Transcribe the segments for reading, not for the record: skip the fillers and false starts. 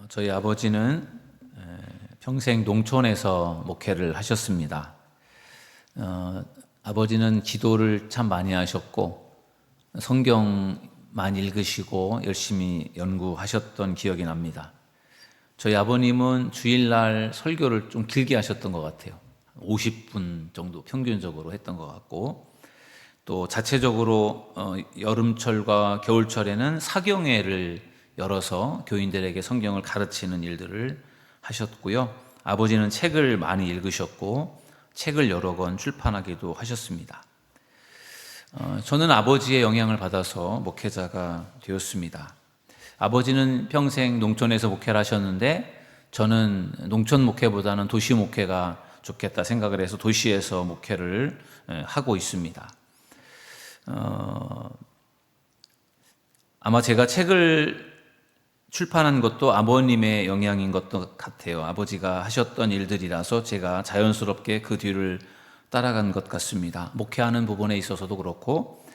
저희 아버지는 평생 농촌에서 목회를 하셨습니다. 아버지는 기도를 참 많이 하셨고 성경 많이 읽으시고 열심히 연구하셨던 기억이 납니다. 저희 아버님은 주일날 설교를 좀 길게 하셨던 것 같아요. 50분 정도 평균적으로 했던 것 같고, 또 자체적으로 여름철과 겨울철에는 사경회를 열어서 교인들에게 성경을 가르치는 일들을 하셨고요. 아버지는 책을 많이 읽으셨고 책을 여러 권 출판하기도 하셨습니다. 저는 아버지의 영향을 받아서 목회자가 되었습니다. 아버지는 평생 농촌에서 목회를 하셨는데 저는 농촌 목회보다는 도시 목회가 좋겠다 생각을 해서 도시에서 목회를 하고 있습니다. 아마 제가 책을 출판한 것도 아버님의 영향인 것도 같아요. 아버지가 하셨던 일들이라서 제가 자연스럽게 그 뒤를 따라간 것 같습니다. 목회하는 부분에 있어서도 그렇고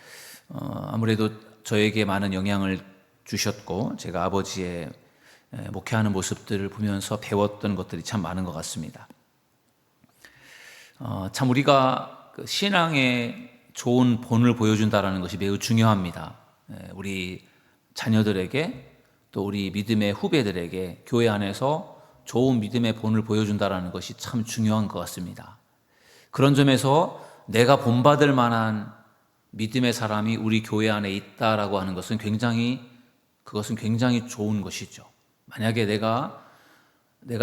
아무래도 저에게 많은 영향을 주셨고 제가 아버지의 목회하는 모습들을 보면서 배웠던 것들이 참 많은 것 같습니다. 참 우리가 신앙의 좋은 본을 보여준다는 것이 매우 중요합니다. 우리 자녀들에게 또 우리 믿음의 후배들에게 교회 안에서 좋은 믿음의 본을 보여준다는 것이 참 중요한 것 같습니다. 그런 점에서 내가 본받을 만한 믿음의 사람이 우리 교회 안에 있다라고 하는 것은 그것은 굉장히 좋은 것이죠. 만약에 내가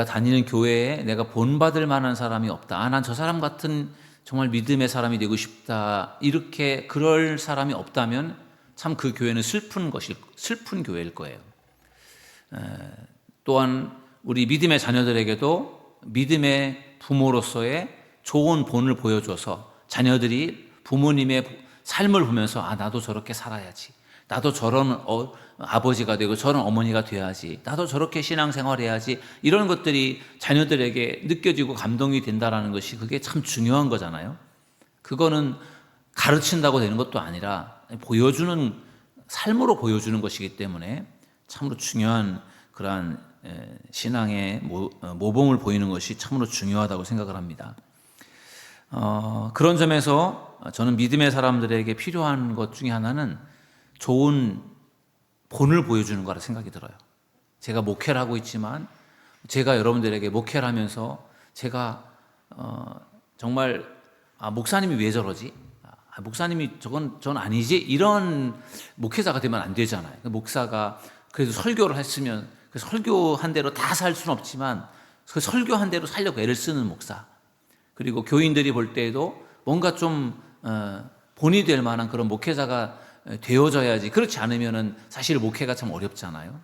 다니는 교회에 내가 본받을 만한 사람이 없다. 난 저 사람 같은 정말 믿음의 사람이 되고 싶다. 이렇게 그럴 사람이 없다면 참 그 교회는 슬픈 교회일 거예요. 또한 우리 믿음의 자녀들에게도 믿음의 부모로서의 좋은 본을 보여줘서 자녀들이 부모님의 삶을 보면서 나도 저렇게 살아야지. 나도 저런 아버지가 되고 저런 어머니가 돼야지. 나도 저렇게 신앙생활 해야지. 이런 것들이 자녀들에게 느껴지고 감동이 된다는 것이 그게 참 중요한 거잖아요. 그거는 가르친다고 되는 것도 아니라 삶으로 보여주는 것이기 때문에 참으로 중요한 그러한 신앙의 모범을 보이는 것이 참으로 중요하다고 생각을 합니다. 그런 점에서 저는 믿음의 사람들에게 필요한 것 중에 하나는 좋은 본을 보여주는 거라 생각이 들어요. 제가 목회를 하고 있지만 제가 여러분들에게 목회를 하면서 제가 정말 목사님이 왜 저러지? 목사님이 전 아니지? 이런 목회자가 되면 안 되잖아요. 목사가 그래도 설교를 했으면 그 설교한 대로 다 살 수는 없지만 그 설교한 대로 살려고 애를 쓰는 목사, 그리고 교인들이 볼 때에도 뭔가 좀 본이 될 만한 그런 목회자가 되어져야지. 그렇지 않으면은 사실 목회가 참 어렵잖아요.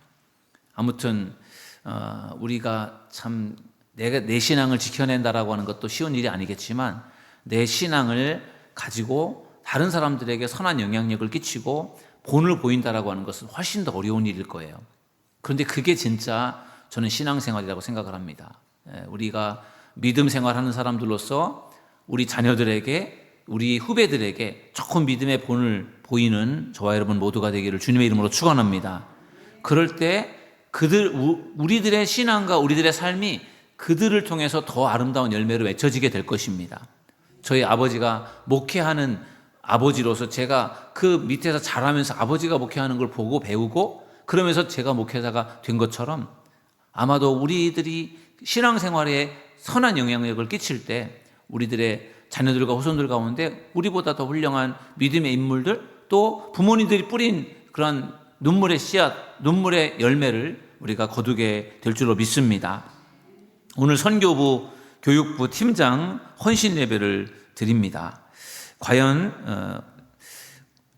아무튼 우리가 참 내 신앙을 지켜낸다라고 하는 것도 쉬운 일이 아니겠지만 내 신앙을 가지고 다른 사람들에게 선한 영향력을 끼치고 본을 보인다라고 하는 것은 훨씬 더 어려운 일일 거예요. 그런데 그게 진짜 저는 신앙생활이라고 생각을 합니다. 우리가 믿음 생활하는 사람들로서 우리 자녀들에게, 우리 후배들에게 조금 믿음의 본을 보이는 저와 여러분 모두가 되기를 주님의 이름으로 축원합니다. 그럴 때 우리들의 신앙과 우리들의 삶이 그들을 통해서 더 아름다운 열매로 맺혀지게 될 것입니다. 저희 아버지가 목회하는 아버지로서 제가 그 밑에서 자라면서 아버지가 목회하는 걸 보고 배우고 그러면서 제가 목회자가 된 것처럼 아마도 우리들이 신앙생활에 선한 영향력을 끼칠 때 우리들의 자녀들과 후손들 가운데 우리보다 더 훌륭한 믿음의 인물들, 또 부모님들이 뿌린 그런 눈물의 씨앗, 눈물의 열매를 우리가 거두게 될 줄로 믿습니다. 오늘 선교부 교육부 팀장 헌신 예배를 드립니다. 과연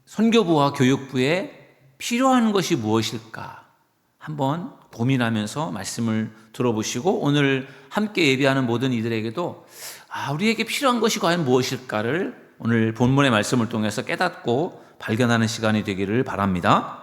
선교부와 교육부에 필요한 것이 무엇일까? 한번 고민하면서 말씀을 들어보시고 오늘 함께 예배하는 모든 이들에게도 우리에게 필요한 것이 과연 무엇일까를 오늘 본문의 말씀을 통해서 깨닫고 발견하는 시간이 되기를 바랍니다.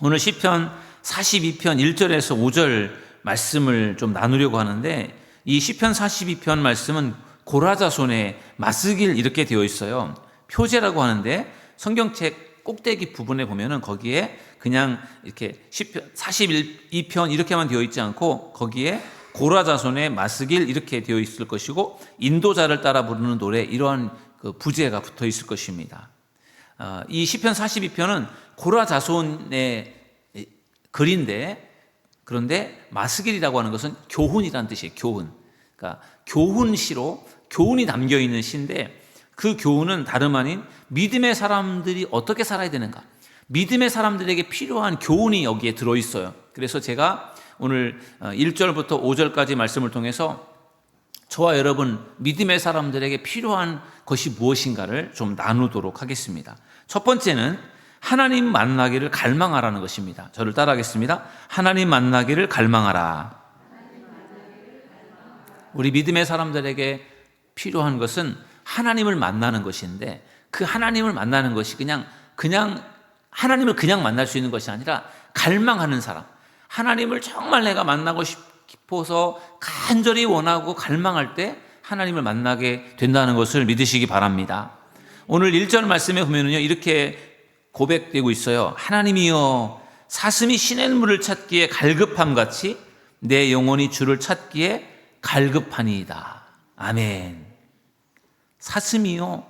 오늘 시편 42편 1절에서 5절 말씀을 좀 나누려고 하는데, 이 시편 42편 말씀은 고라자손의 맞쓰길 이렇게 되어 있어요. 표제라고 하는데 성경책 꼭대기 부분에 보면은 거기에 그냥 이렇게 시편 42편 이렇게만 되어 있지 않고 거기에 고라 자손의 마스길 이렇게 되어 있을 것이고 인도자를 따라 부르는 노래 이러한 그 부제가 붙어 있을 것입니다. 이 시편 42편은 고라 자손의 글인데 그런데 마스길이라고 하는 것은 교훈이라는 뜻이에요. 교훈. 그러니까 교훈시로 교훈이 담겨 있는 시인데 그 교훈은 다름 아닌 믿음의 사람들이 어떻게 살아야 되는가, 믿음의 사람들에게 필요한 교훈이 여기에 들어있어요. 그래서 제가 오늘 1절부터 5절까지 말씀을 통해서 저와 여러분 믿음의 사람들에게 필요한 것이 무엇인가를 좀 나누도록 하겠습니다. 첫 번째는 하나님 만나기를 갈망하라는 것입니다. 저를 따라하겠습니다. 하나님 만나기를 갈망하라. 우리 믿음의 사람들에게 필요한 것은 하나님을 만나는 것인데 그 하나님을 만나는 것이 그냥 하나님을 그냥 만날 수 있는 것이 아니라 갈망하는 사람, 하나님을 정말 내가 만나고 싶어서 간절히 원하고 갈망할 때 하나님을 만나게 된다는 것을 믿으시기 바랍니다. 오늘 1절 말씀에 보면요 이렇게 고백되고 있어요. 하나님이여 사슴이 시냇물을 찾기에 갈급함같이 내 영혼이 주를 찾기에 갈급하니이다. 아멘. 사슴이요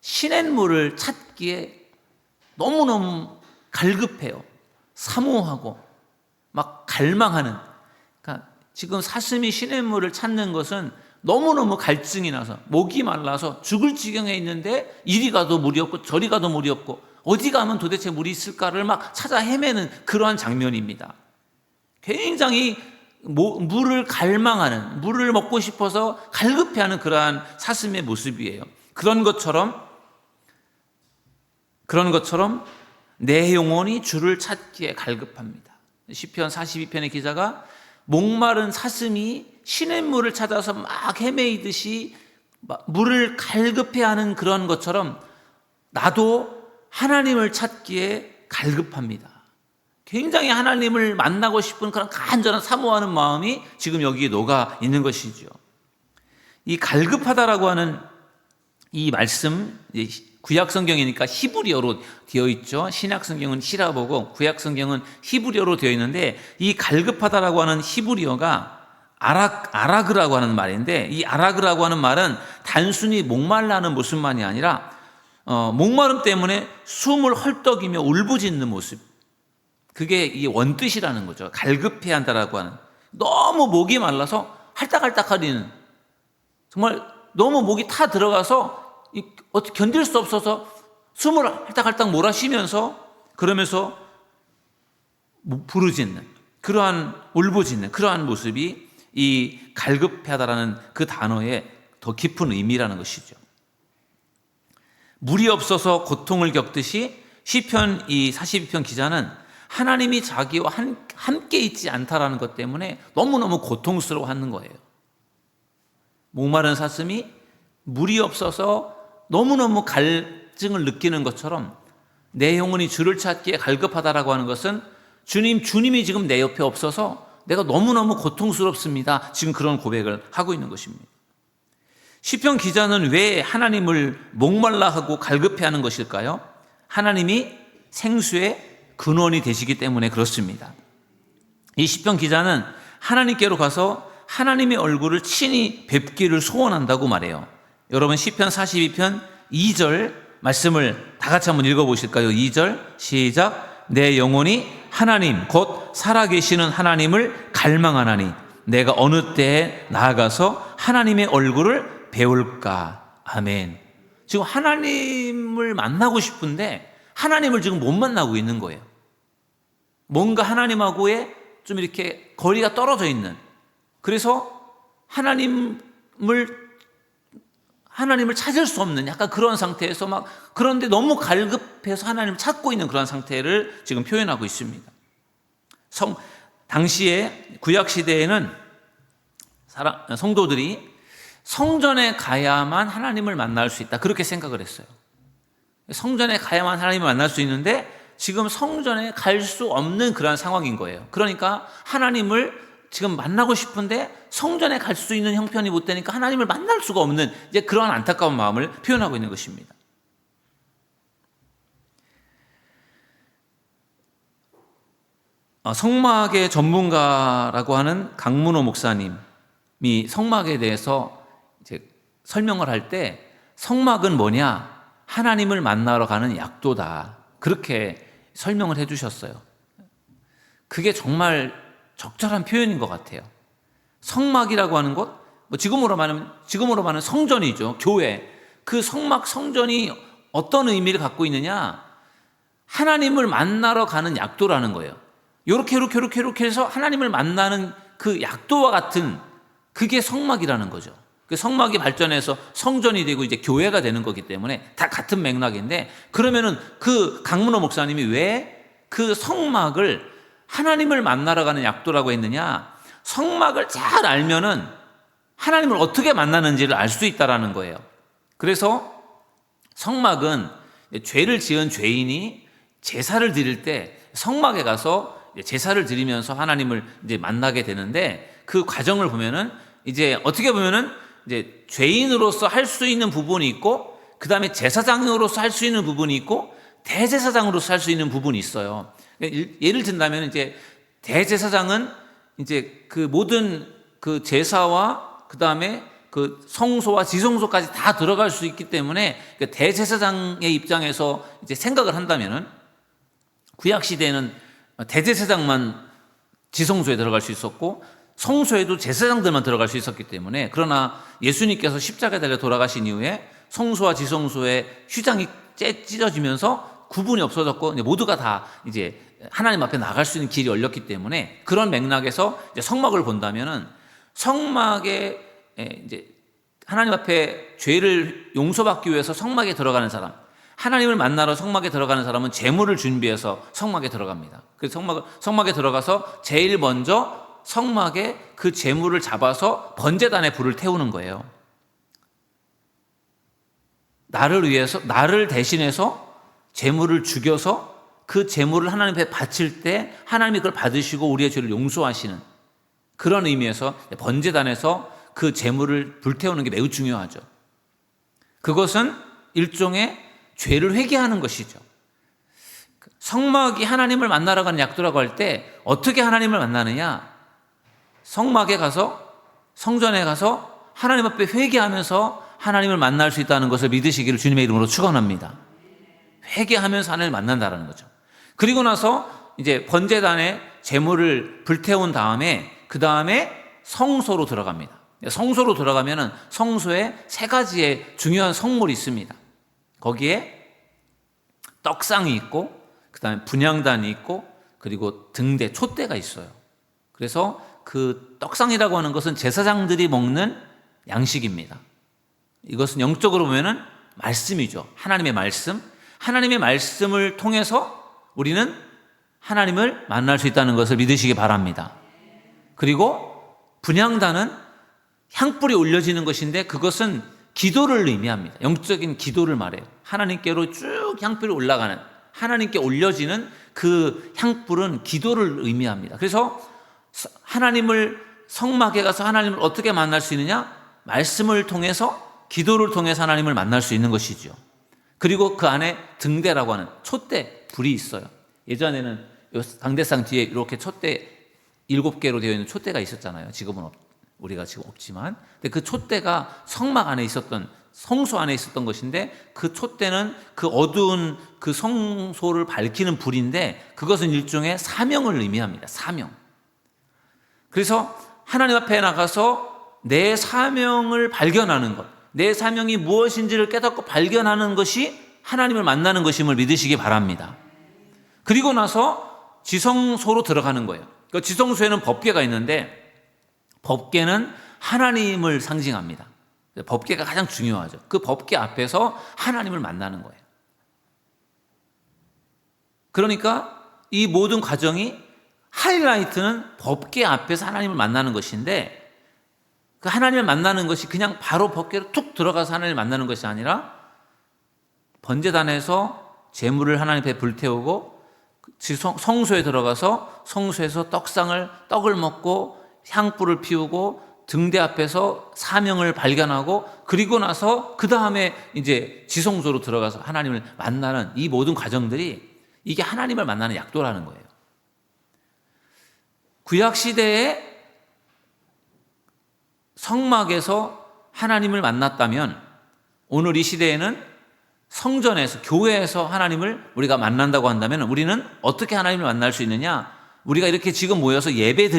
시냇물을 찾기에 너무너무 갈급해요. 사모하고 막 갈망하는. 그러니까 지금 사슴이 시냇물을 찾는 것은 너무너무 갈증이 나서 목이 말라서 죽을 지경에 있는데 이리 가도 물이 없고 저리 가도 물이 없고 어디 가면 도대체 물이 있을까를 막 찾아 헤매는 그러한 장면입니다. 굉장히 물을 갈망하는, 물을 먹고 싶어서 갈급해하는 그러한 사슴의 모습이에요. 그런 것처럼 내 영혼이 주를 찾기에 갈급합니다. 시편 42편의 기자가 목마른 사슴이 시냇물을 찾아서 막 헤매이듯이 물을 갈급해하는 그런 것처럼 나도 하나님을 찾기에 갈급합니다. 굉장히 하나님을 만나고 싶은 그런 간절한 사모하는 마음이 지금 여기에 녹아 있는 것이죠. 이 갈급하다라고 하는 이 말씀, 구약 성경이니까 히브리어로 되어 있죠. 신약 성경은 히라보고 구약 성경은 히브리어로 되어 있는데 이 갈급하다라고 하는 히브리어가 아라그라고 하는 말인데 이 아라그라고 하는 말은 단순히 목말라는 모습만이 아니라 목마름 때문에 숨을 헐떡이며 울부짖는 모습, 그게 이 원뜻이라는 거죠. 갈급해야 한다라고 하는, 너무 목이 말라서 할딱할딱거리는, 정말 너무 목이 타 들어가서 어떻게 견딜 수 없어서 숨을 할딱할딱 몰아쉬면서 그러면서 부르짖는, 그러한 울부짖는 그러한 모습이 이 갈급하다라는 그 단어의 더 깊은 의미라는 것이죠. 물이 없어서 고통을 겪듯이 시편 이 42편 기자는 하나님이 자기와 함께 있지 않다라는 것 때문에 너무너무 고통스러워하는 거예요. 목마른 사슴이 물이 없어서 너무너무 갈증을 느끼는 것처럼 내 영혼이 주를 찾기에 갈급하다라고 하는 것은 주님이 지금 내 옆에 없어서 내가 너무너무 고통스럽습니다. 지금 그런 고백을 하고 있는 것입니다. 시편 기자는 왜 하나님을 목말라하고 갈급해하는 것일까요? 하나님이 생수의 근원이 되시기 때문에 그렇습니다. 이 시편 기자는 하나님께로 가서 하나님의 얼굴을 친히 뵙기를 소원한다고 말해요. 여러분 시편 42편 2절 말씀을 다 같이 한번 읽어보실까요? 2절 시작. 내 영혼이 하나님 곧 살아계시는 하나님을 갈망하나니 내가 어느 때에 나아가서 하나님의 얼굴을 배울까. 아멘. 지금 하나님을 만나고 싶은데 하나님을 지금 못 만나고 있는 거예요. 뭔가 하나님하고의 좀 이렇게 거리가 떨어져 있는, 그래서 하나님을 찾을 수 없는 약간 그런 상태에서 막, 그런데 너무 갈급해서 하나님을 찾고 있는 그런 상태를 지금 표현하고 있습니다. 당시에 구약시대에는 성도들이 성전에 가야만 하나님을 만날 수 있다, 그렇게 생각을 했어요. 성전에 가야만 하나님을 만날 수 있는데 지금 성전에 갈 수 없는 그런 상황인 거예요. 그러니까 하나님을 지금 만나고 싶은데 성전에 갈 수 있는 형편이 못 되니까 하나님을 만날 수가 없는 이제 그런 안타까운 마음을 표현하고 있는 것입니다. 성막의 전문가라고 하는 강문호 목사님이 성막에 대해서 이제 설명을 할 때 성막은 뭐냐? 하나님을 만나러 가는 약도다. 그렇게 설명을 해 주셨어요. 그게 정말 적절한 표현인 것 같아요. 성막이라고 하는 곳, 지금으로 말하면 성전이죠. 교회. 그 성막 성전이 어떤 의미를 갖고 있느냐? 하나님을 만나러 가는 약도라는 거예요. 이렇게 해서 하나님을 만나는 그 약도와 같은 그게 성막이라는 거죠. 그 성막이 발전해서 성전이 되고 이제 교회가 되는 거기 때문에 다 같은 맥락인데, 그러면은 그 강문호 목사님이 왜 그 성막을 하나님을 만나러 가는 약도라고 했느냐? 성막을 잘 알면은 하나님을 어떻게 만나는지를 알 수 있다라는 거예요. 그래서 성막은 죄를 지은 죄인이 제사를 드릴 때 성막에 가서 제사를 드리면서 하나님을 이제 만나게 되는데, 그 과정을 보면은 이제 어떻게 보면은 이제 죄인으로서 할 수 있는 부분이 있고, 그 다음에 제사장으로서 할 수 있는 부분이 있고, 대제사장으로서 할 수 있는 부분이 있어요. 예를 든다면 이제 대제사장은 이제 그 모든 그 제사와 그 다음에 그 성소와 지성소까지 다 들어갈 수 있기 때문에, 대제사장의 입장에서 이제 생각을 한다면은 구약 시대에는 대제사장만 지성소에 들어갈 수 있었고 성소에도 제사장들만 들어갈 수 있었기 때문에, 그러나 예수님께서 십자가에 달려 돌아가신 이후에 성소와 지성소의 휘장이 찢어지면서 구분이 없어졌고 모두가 다 이제 하나님 앞에 나갈 수 있는 길이 열렸기 때문에, 그런 맥락에서 이제 성막을 본다면은 성막에 이제 하나님 앞에 죄를 용서받기 위해서 성막에 들어가는 사람, 하나님을 만나러 성막에 들어가는 사람은 제물을 준비해서 성막에 들어갑니다. 그래서 성막에 들어가서 제일 먼저 성막에 그 제물을 잡아서 번제단에 불을 태우는 거예요. 나를 대신해서 제물을 죽여서 그 제물을 하나님 앞에 바칠 때 하나님이 그걸 받으시고 우리의 죄를 용서하시는 그런 의미에서 번제단에서 그 제물을 불태우는 게 매우 중요하죠. 그것은 일종의 죄를 회개하는 것이죠. 성막이 하나님을 만나러 가는 약도라고 할 때 어떻게 하나님을 만나느냐? 성막에 가서, 성전에 가서 하나님 앞에 회개하면서 하나님을 만날 수 있다는 것을 믿으시기를 주님의 이름으로 축원합니다. 회개하면서 하나님을 만난다는 거죠. 그리고 나서 이제 번제단에 제물을 불태운 다음에 그 다음에 성소로 들어갑니다. 성소로 들어가면은 성소에 세 가지의 중요한 성물이 있습니다. 거기에 떡상이 있고, 그 다음에 분향단이 있고, 그리고 등대, 촛대가 있어요. 그래서 그 떡상이라고 하는 것은 제사장들이 먹는 양식입니다. 이것은 영적으로 보면은 말씀이죠. 하나님의 말씀. 하나님의 말씀을 통해서 우리는 하나님을 만날 수 있다는 것을 믿으시기 바랍니다. 그리고 분향단은 향불이 올려지는 것인데, 그것은 기도를 의미합니다. 영적인 기도를 말해요. 하나님께로 쭉 향불이 올라가는, 하나님께 올려지는 그 향불은 기도를 의미합니다. 그래서 하나님을, 성막에 가서 하나님을 어떻게 만날 수 있느냐? 말씀을 통해서, 기도를 통해서 하나님을 만날 수 있는 것이죠. 그리고 그 안에 등대라고 하는 촛대, 불이 있어요. 예전에는 강대상 뒤에 이렇게 촛대 7개로 되어 있는 촛대가 있었잖아요. 지금은 우리가 지금 없지만. 근데 그 촛대가 성막 안에 있었던, 성소 안에 있었던 것인데, 그 촛대는 그 어두운 그 성소를 밝히는 불인데, 그것은 일종의 사명을 의미합니다. 사명. 그래서 하나님 앞에 나가서 내 사명을 발견하는 것, 내 사명이 무엇인지를 깨닫고 발견하는 것이 하나님을 만나는 것임을 믿으시기 바랍니다. 그리고 나서 지성소로 들어가는 거예요. 그 지성소에는 법궤가 있는데, 법궤는 하나님을 상징합니다. 법궤가 가장 중요하죠. 그 법궤 앞에서 하나님을 만나는 거예요. 그러니까 이 모든 과정이, 하이라이트는 법궤 앞에서 하나님을 만나는 것인데, 그 하나님을 만나는 것이 그냥 바로 법궤로 툭 들어가서 하나님을 만나는 것이 아니라, 번제단에서 제물을 하나님 앞에 불태우고 성소에 들어가서 성소에서 떡을 먹고 향불을 피우고 등대 앞에서 사명을 발견하고, 그리고 나서 그 다음에 이제 지성소로 들어가서 하나님을 만나는 이 모든 과정들이, 이게 하나님을 만나는 약도라는 거예요. 구약 시대에 성막에서 하나님을 만났다면 오늘 이 시대에는 성전에서, 교회에서 하나님을 우리가 만난다고 한다면 우리는 어떻게 하나님을 만날 수 있느냐? 우리가 이렇게 지금 모여서 예배를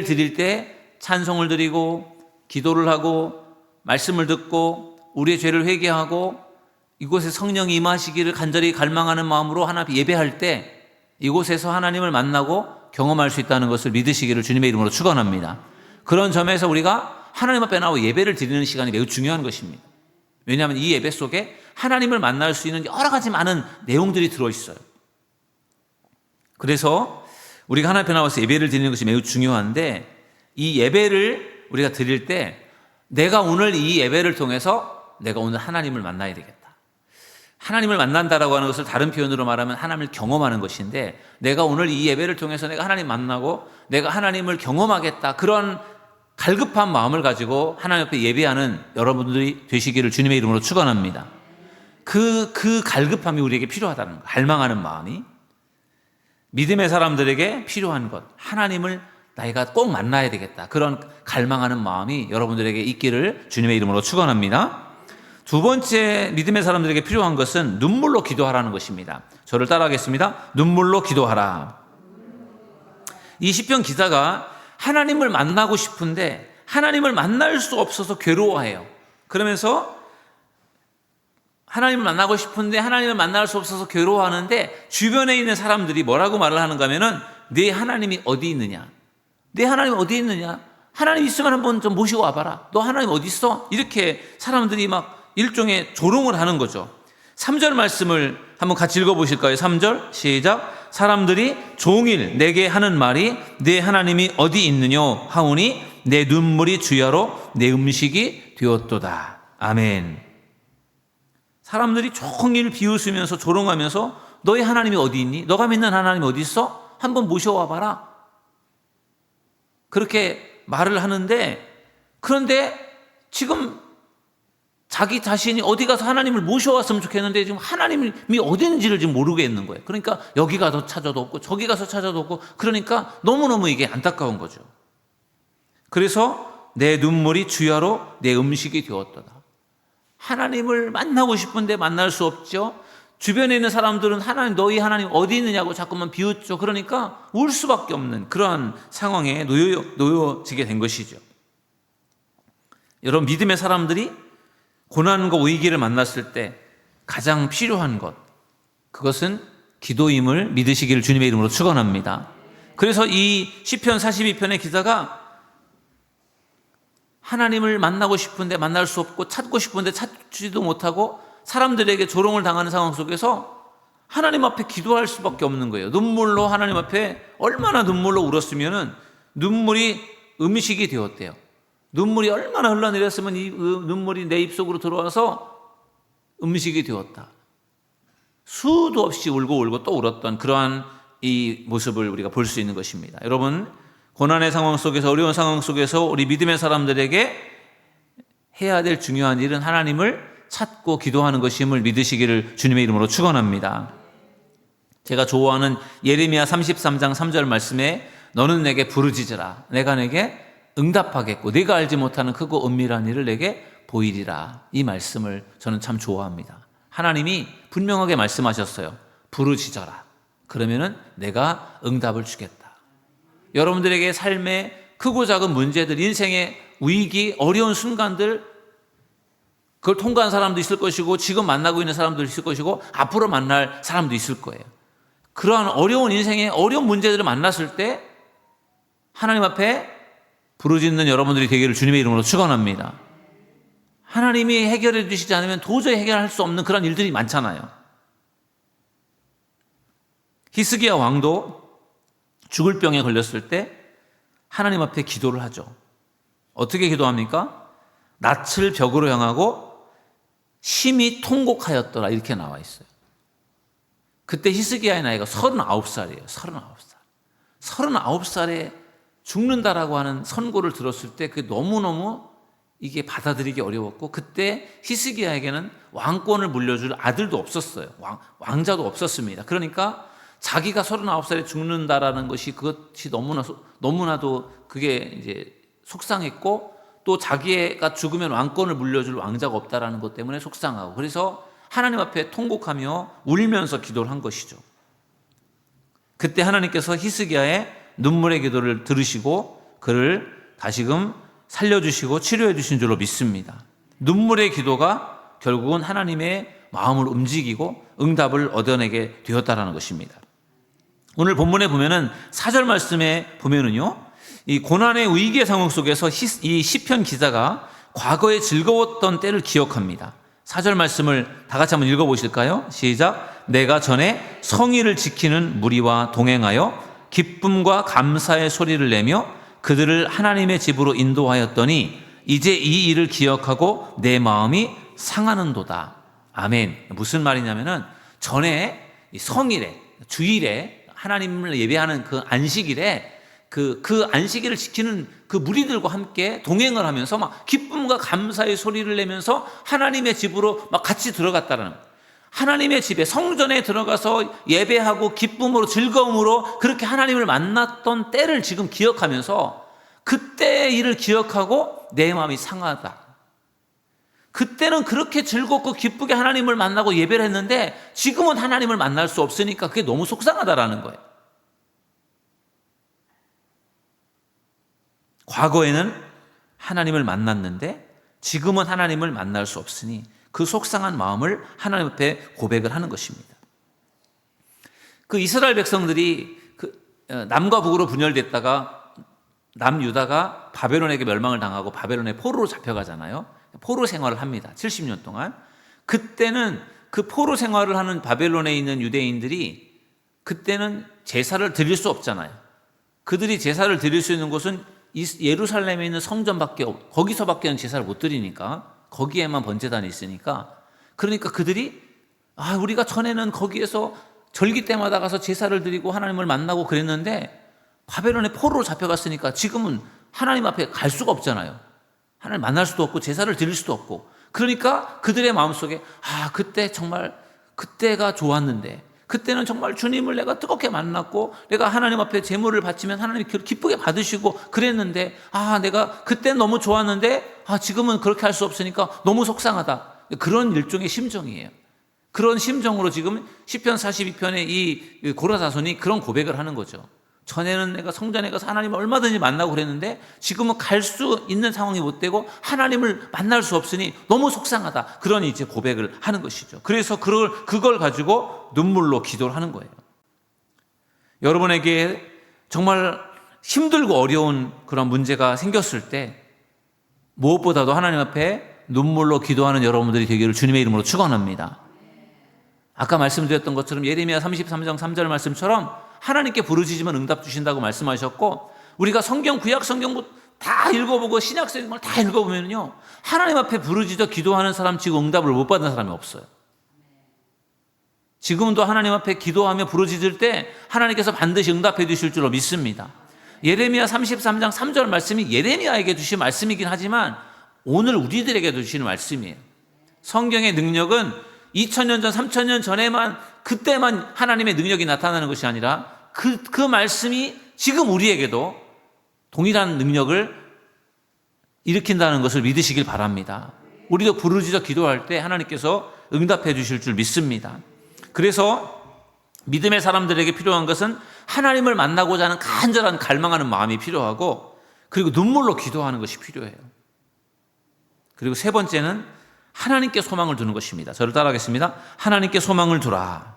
드릴 때 찬송을 드리고 기도를 하고 말씀을 듣고 우리의 죄를 회개하고 이곳에 성령이 임하시기를 간절히 갈망하는 마음으로 하나님 예배할 때 이곳에서 하나님을 만나고 경험할 수 있다는 것을 믿으시기를 주님의 이름으로 축원합니다. 그런 점에서 우리가 하나님 앞에 나와 예배를 드리는 시간이 매우 중요한 것입니다. 왜냐하면 이 예배 속에 하나님을 만날 수 있는 여러 가지 많은 내용들이 들어있어요. 그래서 우리가 하나님 앞에 나와서 예배를 드리는 것이 매우 중요한데 이 예배를 우리가 드릴 때 내가 오늘 이 예배를 통해서 내가 오늘 하나님을 만나야 되겠다. 하나님을 만난다라고 하는 것을 다른 표현으로 말하면 하나님을 경험하는 것인데 내가 오늘 이 예배를 통해서 내가 하나님 만나고 내가 하나님을 경험하겠다. 그런 갈급한 마음을 가지고 하나님 앞에 예배하는 여러분들이 되시기를 주님의 이름으로 축원합니다. 그 갈급함이 우리에게 필요하다는 것, 갈망하는 마음이 믿음의 사람들에게 필요한 것, 하나님을 내가 꼭 만나야 되겠다. 그런 갈망하는 마음이 여러분들에게 있기를 주님의 이름으로 축원합니다. 두 번째 믿음의 사람들에게 필요한 것은 눈물로 기도하라는 것입니다. 저를 따라하겠습니다. 눈물로 기도하라. 이 시편 기자가 하나님을 만나고 싶은데 하나님을 만날 수 없어서 괴로워해요. 그러면서 하나님을 만나고 싶은데 하나님을 만날 수 없어서 괴로워하는데 주변에 있는 사람들이 뭐라고 말을 하는가 하면은 네 하나님이 어디 있느냐? 네 하나님 어디 있느냐? 하나님 있으면 한번 좀 모시고 와봐라. 너 하나님 어디 있어? 이렇게 사람들이 막 일종의 조롱을 하는 거죠. 3절 말씀을 한번 같이 읽어보실까요? 3절 시작. 사람들이 종일 내게 하는 말이 내 하나님이 어디 있느냐 하오니 내 눈물이 주야로 내 음식이 되었도다. 아멘. 사람들이 종일 비웃으면서 조롱하면서 너의 하나님이 어디 있니? 너가 믿는 하나님이 어디 있어? 한번 모셔와 봐라. 그렇게 말을 하는데 그런데 지금 자기 자신이 어디 가서 하나님을 모셔왔으면 좋겠는데 지금 하나님이 어디 있는지를 지금 모르겠는 거예요. 그러니까 여기 가서 찾아도 없고 저기 가서 찾아도 없고 그러니까 너무너무 이게 안타까운 거죠. 그래서 내 눈물이 주야로 내 음식이 되었도다. 하나님을 만나고 싶은데 만날 수 없죠. 주변에 있는 사람들은 하나님 너희 하나님 어디 있느냐고 자꾸만 비웃죠. 그러니까 울 수밖에 없는 그러한 상황에 놓여지게 된 것이죠. 여러분 믿음의 사람들이 고난과 위기를 만났을 때 가장 필요한 것 그것은 기도임을 믿으시기를 주님의 이름으로 축원합니다. 그래서 이 시편 42편의 기자가 하나님을 만나고 싶은데 만날 수 없고 찾고 싶은데 찾지도 못하고 사람들에게 조롱을 당하는 상황 속에서 하나님 앞에 기도할 수밖에 없는 거예요. 눈물로 하나님 앞에 얼마나 눈물로 울었으면은 눈물이 음식이 되었대요. 눈물이 얼마나 흘러내렸으면 이 눈물이 내 입속으로 들어와서 음식이 되었다. 수도 없이 울고 또 울었던 그러한 이 모습을 우리가 볼 수 있는 것입니다. 여러분 고난의 상황 속에서 어려운 상황 속에서 우리 믿음의 사람들에게 해야 될 중요한 일은 하나님을 찾고 기도하는 것임을 믿으시기를 주님의 이름으로 축원합니다. 제가 좋아하는 예레미야 33장 3절 말씀에 너는 내게 부르짖으라 내가 내게 응답하겠고 네가 알지 못하는 크고 은밀한 일을 내게 보이리라. 이 말씀을 저는 참 좋아합니다. 하나님이 분명하게 말씀하셨어요. 부르짖어라. 그러면은 내가 응답을 주겠다. 여러분들에게 삶의 크고 작은 문제들, 인생의 위기, 어려운 순간들 그걸 통과한 사람도 있을 것이고 지금 만나고 있는 사람도 있을 것이고 앞으로 만날 사람도 있을 거예요. 그러한 어려운 인생의 어려운 문제들을 만났을 때 하나님 앞에 부르짖는 여러분들이 되기를 주님의 이름으로 축원합니다. 하나님이 해결해 주시지 않으면 도저히 해결할 수 없는 그런 일들이 많잖아요. 히스기야 왕도 죽을 병에 걸렸을 때 하나님 앞에 기도를 하죠. 어떻게 기도합니까? 낯을 벽으로 향하고 심히 통곡하였더라 이렇게 나와 있어요. 그때 히스기야의 나이가 39살이에요. 39살. 39살에 죽는다라고 하는 선고를 들었을 때 그게 너무너무 이게 받아들이기 어려웠고 그때 히스기야에게는 왕권을 물려줄 아들도 없었어요. 왕자도 없었습니다. 그러니까 자기가 39살에 죽는다라는 것이 그것이 너무나도 그게 이제 속상했고, 또 자기가 죽으면 왕권을 물려줄 왕자가 없다라는 것 때문에 속상하고, 그래서 하나님 앞에 통곡하며 울면서 기도를 한 것이죠. 그때 하나님께서 히스기야의 눈물의 기도를 들으시고 그를 다시금 살려주시고 치료해 주신 줄로 믿습니다. 눈물의 기도가 결국은 하나님의 마음을 움직이고 응답을 얻어내게 되었다라는 것입니다. 오늘 본문에 보면은 4절 말씀에 보면은요, 이 고난의 위기의 상황 속에서 이 시편 기자가 과거에 즐거웠던 때를 기억합니다. 4절 말씀을 다 같이 한번 읽어보실까요? 시작. 내가 전에 성의를 지키는 무리와 동행하여 기쁨과 감사의 소리를 내며 그들을 하나님의 집으로 인도하였더니 이제 이 일을 기억하고 내 마음이 상하는도다. 아멘. 무슨 말이냐면은 전에 성일에, 주일에 하나님을 예배하는 그 안식일에 그 안식일을 지키는 그 무리들과 함께 동행을 하면서 막 기쁨과 감사의 소리를 내면서 하나님의 집으로 막 같이 들어갔다라는 거예요. 하나님의 집에 성전에 들어가서 예배하고 기쁨으로 즐거움으로 그렇게 하나님을 만났던 때를 지금 기억하면서 그때의 일을 기억하고 내 마음이 상하다. 그때는 그렇게 즐겁고 기쁘게 하나님을 만나고 예배를 했는데 지금은 하나님을 만날 수 없으니까 그게 너무 속상하다라는 거예요. 과거에는 하나님을 만났는데 지금은 하나님을 만날 수 없으니 그 속상한 마음을 하나님 앞에 고백을 하는 것입니다. 그 이스라엘 백성들이 남과 북으로 분열됐다가 남유다가 바벨론에게 멸망을 당하고 바벨론의 포로로 잡혀가잖아요. 포로 생활을 합니다. 70년 동안. 그때는 그 포로 생활을 하는 바벨론에 있는 유대인들이 그때는 제사를 드릴 수 없잖아요. 그들이 제사를 드릴 수 있는 곳은 예루살렘에 있는 성전밖에 거기서밖에는 제사를 못 드리니까, 거기에만 번제단이 있으니까, 그러니까 그들이 우리가 전에는 거기에서 절기 때마다 가서 제사를 드리고 하나님을 만나고 그랬는데 바벨론에 포로로 잡혀갔으니까 지금은 하나님 앞에 갈 수가 없잖아요. 하나님 만날 수도 없고 제사를 드릴 수도 없고, 그러니까 그들의 마음속에 그때 정말 그때가 좋았는데, 그때는 정말 주님을 내가 뜨겁게 만났고 내가 하나님 앞에 제물을 바치면 하나님이 기쁘게 받으시고 그랬는데 내가 그때 너무 좋았는데 지금은 그렇게 할 수 없으니까 너무 속상하다. 그런 일종의 심정이에요. 그런 심정으로 지금 시편 42편의 이 고라사손이 그런 고백을 하는 거죠. 전에는 내가 성전에 가서 하나님을 얼마든지 만나고 그랬는데 지금은 갈 수 있는 상황이 못 되고 하나님을 만날 수 없으니 너무 속상하다. 그런 이제 고백을 하는 것이죠. 그래서 그걸 가지고 눈물로 기도를 하는 거예요. 여러분에게 정말 힘들고 어려운 그런 문제가 생겼을 때 무엇보다도 하나님 앞에 눈물로 기도하는 여러분들이 되기를 주님의 이름으로 축원합니다. 아까 말씀드렸던 것처럼 예레미야 33장 3절 말씀처럼 하나님께 부르짖으면 응답 주신다고 말씀하셨고, 우리가 성경, 구약 성경 다 읽어보고 신약 성경을 다 읽어보면요, 하나님 앞에 부르짖어 기도하는 사람 치고 응답을 못 받은 사람이 없어요. 지금도 하나님 앞에 기도하며 부르짖을 때 하나님께서 반드시 응답해 주실 줄로 믿습니다. 예레미야 33장 3절 말씀이 예레미야에게 주신 말씀이긴 하지만 오늘 우리들에게 주시는 말씀이에요. 성경의 능력은 2000년 전, 3000년 전에만, 그때만 하나님의 능력이 나타나는 것이 아니라 그 말씀이 지금 우리에게도 동일한 능력을 일으킨다는 것을 믿으시길 바랍니다. 우리도 부르짖어 기도할 때 하나님께서 응답해 주실 줄 믿습니다. 그래서 믿음의 사람들에게 필요한 것은 하나님을 만나고자 하는 간절한 갈망하는 마음이 필요하고, 그리고 눈물로 기도하는 것이 필요해요. 그리고 세 번째는 하나님께 소망을 두는 것입니다. 저를 따라하겠습니다. 하나님께 소망을 두라.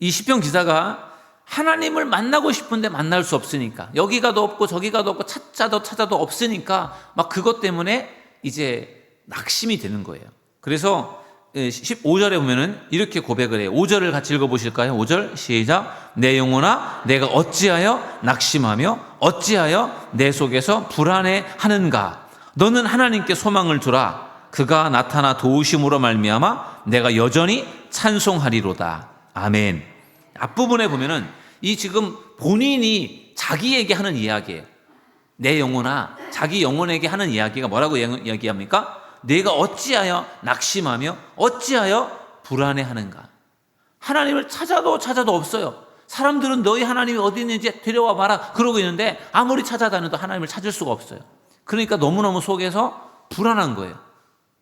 이 시편 기자가 하나님을 만나고 싶은데 만날 수 없으니까, 여기 가도 없고 저기 가도 없고 찾아도 없으니까 막 그것 때문에 이제 낙심이 되는 거예요. 그래서 15절에 보면은 이렇게 고백을 해요. 5절을 같이 읽어보실까요? 5절 시작. 내 영혼아 내가 어찌하여 낙심하며 어찌하여 내 속에서 불안해하는가. 너는 하나님께 소망을 두라. 그가 나타나 도우심으로 말미암아 내가 여전히 찬송하리로다. 아멘. 앞부분에 보면은 이 지금 본인이 자기에게 하는 이야기예요. 내 영혼아, 자기 영혼에게 하는 이야기가 뭐라고 이야기합니까? 내가 어찌하여 낙심하며 어찌하여 불안해하는가. 하나님을 찾아도 없어요. 사람들은 너희 하나님이 어디 있는지 데려와 봐라 그러고 있는데 아무리 찾아다녀도 하나님을 찾을 수가 없어요. 그러니까 너무너무 속에서 불안한 거예요.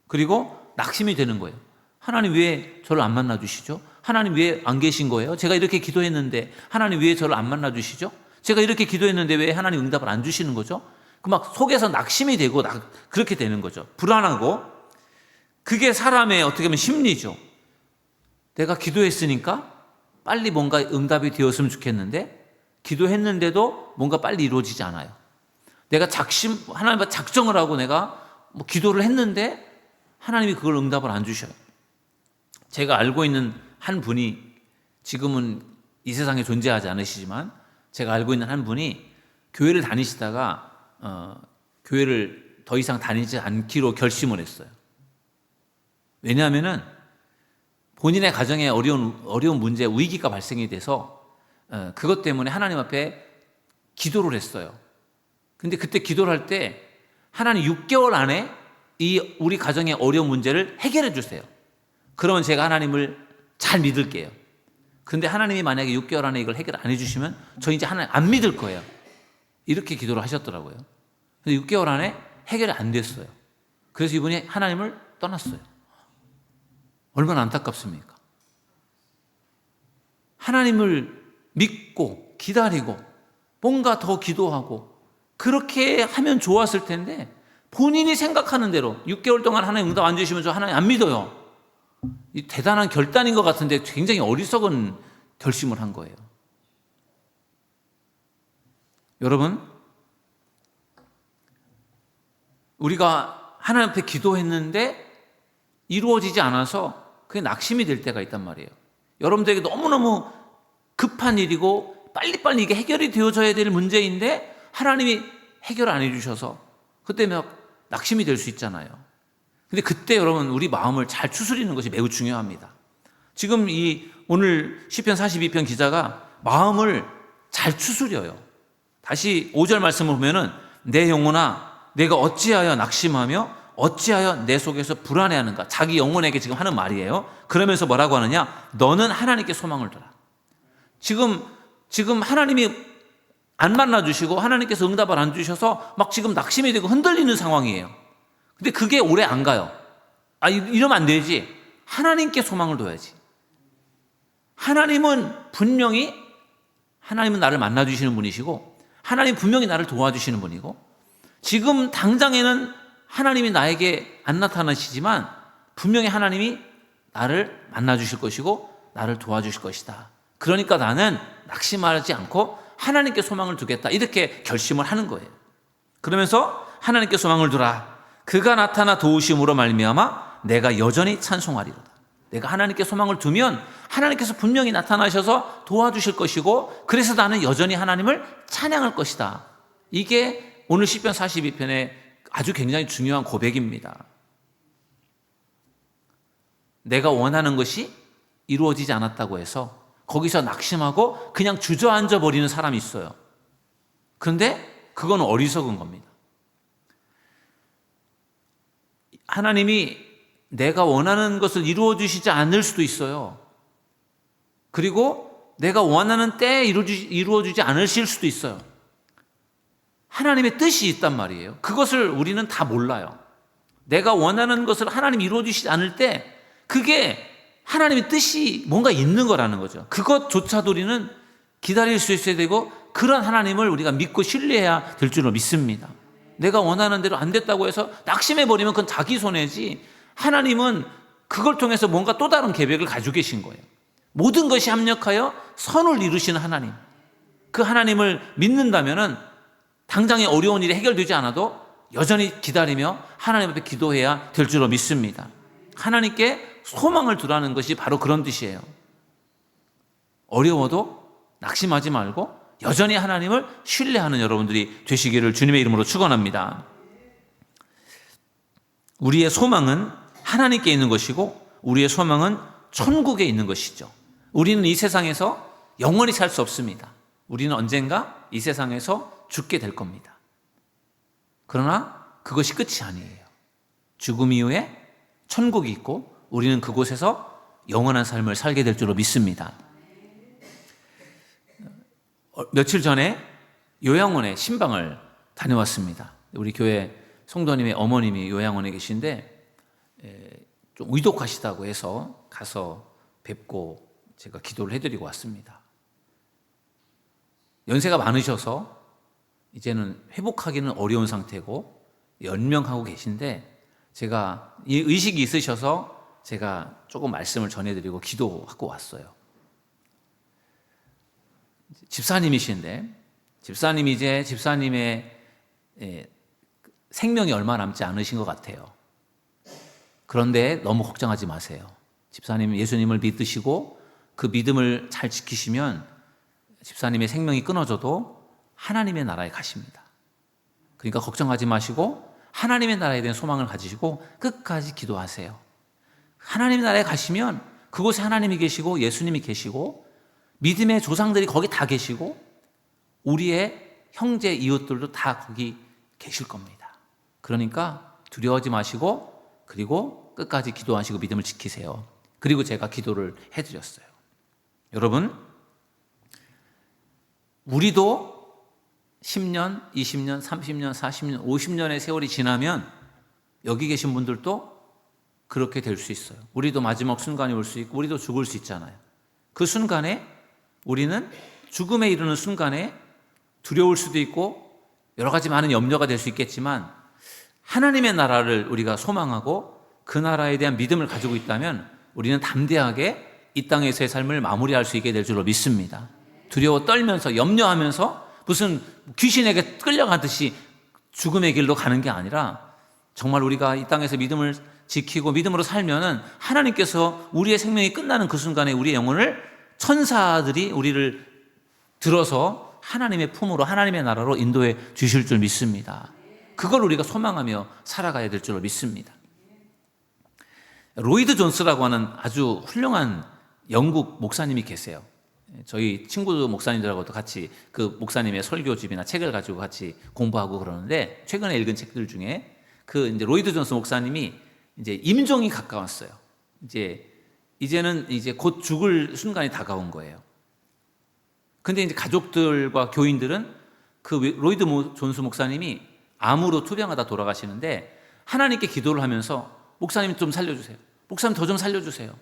그리고 낙심이 되는 거예요. 하나님 왜 저를 안 만나 주시죠? 하나님 왜 안 계신 거예요? 제가 이렇게 기도했는데 하나님 왜 저를 안 만나 주시죠? 제가 이렇게 기도했는데 왜 하나님 응답을 안 주시는 거죠? 그 막 속에서 낙심이 되고 그렇게 되는 거죠. 불안하고. 그게 사람의 어떻게 보면 심리죠. 내가 기도했으니까 빨리 뭔가 응답이 되었으면 좋겠는데 기도했는데도 뭔가 빨리 이루어지지 않아요. 내가 하나님과 작정을 하고 내가 뭐 기도를 했는데 하나님이 그걸 응답을 안 주셔요. 제가 알고 있는 한 분이 지금은 이 세상에 존재하지 않으시지만 제가 알고 있는 한 분이 교회를 다니시다가 교회를 더 이상 다니지 않기로 결심을 했어요. 왜냐하면은 본인의 가정에 어려운 문제, 위기가 발생이 돼서 그것 때문에 하나님 앞에 기도를 했어요. 근데 그때 기도를 할 때 하나님 6개월 안에 이 우리 가정의 어려운 문제를 해결해 주세요. 그러면 제가 하나님을 잘 믿을게요. 근데 하나님이 만약에 6개월 안에 이걸 해결 안 해주시면 저 이제 하나님 안 믿을 거예요. 이렇게 기도를 하셨더라고요. 근데 6개월 안에 해결이 안 됐어요. 그래서 이분이 하나님을 떠났어요. 얼마나 안타깝습니까? 하나님을 믿고 기다리고 뭔가 더 기도하고 그렇게 하면 좋았을 텐데 본인이 생각하는 대로 6개월 동안 하나님 응답 안 주시면 저 하나님 안 믿어요. 이 대단한 결단인 것 같은데 굉장히 어리석은 결심을 한 거예요. 여러분, 우리가 하나님 앞에 기도했는데 이루어지지 않아서 그게 낙심이 될 때가 있단 말이에요. 여러분들에게 너무너무 급한 일이고 빨리빨리 이게 해결이 되어져야 될 문제인데 하나님이 해결 안 해주셔서 그때 막 낙심이 될 수 있잖아요. 근데 그때 여러분 우리 마음을 잘 추스리는 것이 매우 중요합니다. 지금 오늘 시편 42편 기자가 마음을 잘 추스려요. 다시 5절 말씀을 보면은 내 영혼아 내가 어찌하여 낙심하며 어찌하여 내 속에서 불안해하는가. 자기 영혼에게 지금 하는 말이에요. 그러면서 뭐라고 하느냐, 너는 하나님께 소망을 둬라. 지금 하나님이 안 만나주시고 하나님께서 응답을 안 주셔서 막 지금 낙심이 되고 흔들리는 상황이에요. 근데 그게 오래 안 가요. 이러면 안 되지. 하나님께 소망을 둬야지. 하나님은 나를 만나주시는 분이시고 하나님 분명히 나를 도와주시는 분이고 지금 당장에는 하나님이 나에게 안 나타나시지만 분명히 하나님이 나를 만나주실 것이고 나를 도와주실 것이다. 그러니까 나는 낙심하지 않고 하나님께 소망을 두겠다. 이렇게 결심을 하는 거예요. 그러면서 하나님께 소망을 두라. 그가 나타나 도우심으로 말미암아 내가 여전히 찬송하리로다. 내가 하나님께 소망을 두면 하나님께서 분명히 나타나셔서 도와주실 것이고 그래서 나는 여전히 하나님을 찬양할 것이다. 이게 오늘 시편 42편의 아주 굉장히 중요한 고백입니다. 내가 원하는 것이 이루어지지 않았다고 해서 거기서 낙심하고 그냥 주저앉아 버리는 사람이 있어요. 그런데 그건 어리석은 겁니다. 하나님이 내가 원하는 것을 이루어 주시지 않을 수도 있어요. 그리고 내가 원하는 때에 이루어 주지 않으실 수도 있어요. 하나님의 뜻이 있단 말이에요. 그것을 우리는 다 몰라요. 내가 원하는 것을 하나님이 이루어 주시지 않을 때 그게 하나님의 뜻이 뭔가 있는 거라는 거죠. 그것조차도 우리는 기다릴 수 있어야 되고 그런 하나님을 우리가 믿고 신뢰해야 될 줄로 믿습니다. 내가 원하는 대로 안 됐다고 해서 낙심해버리면 그건 자기 손해지 하나님은 그걸 통해서 뭔가 또 다른 계획을 가지고 계신 거예요. 모든 것이 합력하여 선을 이루시는 하나님. 그 하나님을 믿는다면은 당장의 어려운 일이 해결되지 않아도 여전히 기다리며 하나님 앞에 기도해야 될 줄로 믿습니다. 하나님께 소망을 두라는 것이 바로 그런 뜻이에요. 어려워도 낙심하지 말고 여전히 하나님을 신뢰하는 여러분들이 되시기를 주님의 이름으로 축원합니다. 우리의 소망은 하나님께 있는 것이고 우리의 소망은 천국에 있는 것이죠. 우리는 이 세상에서 영원히 살 수 없습니다. 우리는 언젠가 이 세상에서 죽게 될 겁니다. 그러나 그것이 끝이 아니에요. 죽음 이후에 천국이 있고 우리는 그곳에서 영원한 삶을 살게 될 줄로 믿습니다. 며칠 전에 요양원에 신방을 다녀왔습니다. 우리 교회 성도님의 어머님이 요양원에 계신데 좀 의독하시다고 해서 가서 뵙고 제가 기도를 해드리고 왔습니다. 연세가 많으셔서 이제는 회복하기는 어려운 상태고 연명하고 계신데 제가 이 의식이 있으셔서 제가 조금 말씀을 전해드리고 기도하고 왔어요. 집사님이신데 집사님의 생명이 얼마 남지 않으신 것 같아요. 그런데 너무 걱정하지 마세요. 집사님 예수님을 믿으시고 그 믿음을 잘 지키시면 집사님의 생명이 끊어져도 하나님의 나라에 가십니다. 그러니까 걱정하지 마시고 하나님의 나라에 대한 소망을 가지시고 끝까지 기도하세요. 하나님의 나라에 가시면 그곳에 하나님이 계시고 예수님이 계시고 믿음의 조상들이 거기 다 계시고 우리의 형제 이웃들도 다 거기 계실 겁니다. 그러니까 두려워하지 마시고 그리고 끝까지 기도하시고 믿음을 지키세요. 그리고 제가 기도를 해드렸어요. 여러분, 우리도 10년, 20년, 30년, 40년, 50년의 세월이 지나면 여기 계신 분들도 그렇게 될 수 있어요. 우리도 마지막 순간이 올 수 있고 우리도 죽을 수 있잖아요. 그 순간에 우리는 죽음에 이르는 순간에 두려울 수도 있고 여러 가지 많은 염려가 될 수 있겠지만 하나님의 나라를 우리가 소망하고 그 나라에 대한 믿음을 가지고 있다면 우리는 담대하게 이 땅에서의 삶을 마무리할 수 있게 될 줄로 믿습니다. 두려워 떨면서 염려하면서 무슨 귀신에게 끌려가듯이 죽음의 길로 가는 게 아니라 정말 우리가 이 땅에서 믿음을 지키고 믿음으로 살면은 하나님께서 우리의 생명이 끝나는 그 순간에 우리의 영혼을 천사들이 우리를 들어서 하나님의 품으로 하나님의 나라로 인도해 주실 줄 믿습니다. 그걸 우리가 소망하며 살아가야 될 줄로 믿습니다. 로이드 존스라고 하는 아주 훌륭한 영국 목사님이 계세요. 저희 친구 목사님들하고도 같이 그 목사님의 설교집이나 책을 가지고 같이 공부하고 그러는데 최근에 읽은 책들 중에 그 이제 로이드 존스 목사님이 이제 임종이 가까웠어요. 이제는 곧 죽을 순간이 다가온 거예요. 근데 이제 가족들과 교인들은 그 로이드 존스 목사님이 암으로 투병하다 돌아가시는데 하나님께 기도를 하면서 목사님 좀 살려주세요. 목사님 더 좀 살려주세요.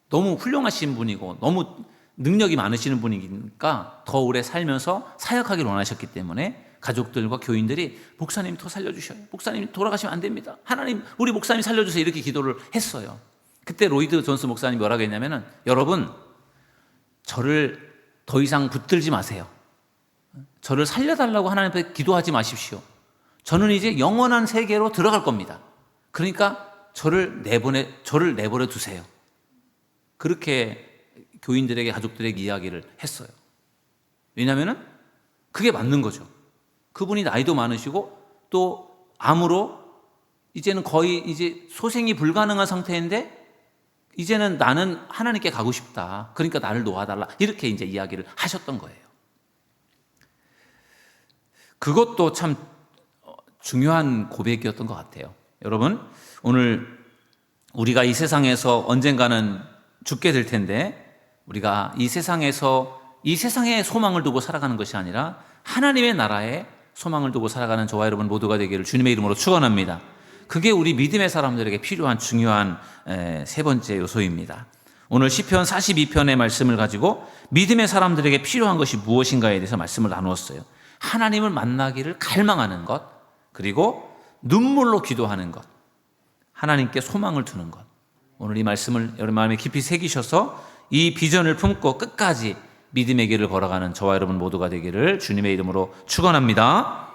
너무 훌륭하신 분이고 너무 능력이 많으시는 분이니까 더 오래 살면서 사역하기를 원하셨기 때문에 가족들과 교인들이 목사님 더 살려주셔요. 목사님 돌아가시면 안 됩니다. 하나님 우리 목사님 살려주세요. 이렇게 기도를 했어요. 그때 로이드 존스 목사님이 뭐라고 했냐면은 여러분 저를 더 이상 붙들지 마세요. 저를 살려달라고 하나님 앞에 기도하지 마십시오. 저는 이제 영원한 세계로 들어갈 겁니다. 그러니까 저를 내버려 두세요. 그렇게 교인들에게 가족들에게 이야기를 했어요. 왜냐하면은 그게 맞는 거죠. 그분이 나이도 많으시고 또 암으로 이제는 거의 이제 소생이 불가능한 상태인데 이제는 나는 하나님께 가고 싶다. 그러니까 나를 놓아달라. 이렇게 이제 이야기를 하셨던 거예요. 그것도 참 중요한 고백이었던 것 같아요. 여러분, 오늘 우리가 이 세상에서 언젠가는 죽게 될 텐데 우리가 이 세상에 소망을 두고 살아가는 것이 아니라 하나님의 나라에 소망을 두고 살아가는 저와 여러분 모두가 되기를 주님의 이름으로 축원합니다. 그게 우리 믿음의 사람들에게 필요한 중요한 세 번째 요소입니다. 오늘 시편 42편의 말씀을 가지고 믿음의 사람들에게 필요한 것이 무엇인가에 대해서 말씀을 나누었어요. 하나님을 만나기를 갈망하는 것, 그리고 눈물로 기도하는 것, 하나님께 소망을 두는 것. 오늘 이 말씀을 여러분 마음에 깊이 새기셔서 이 비전을 품고 끝까지 믿음의 길을 걸어가는 저와 여러분 모두가 되기를 주님의 이름으로 축원합니다.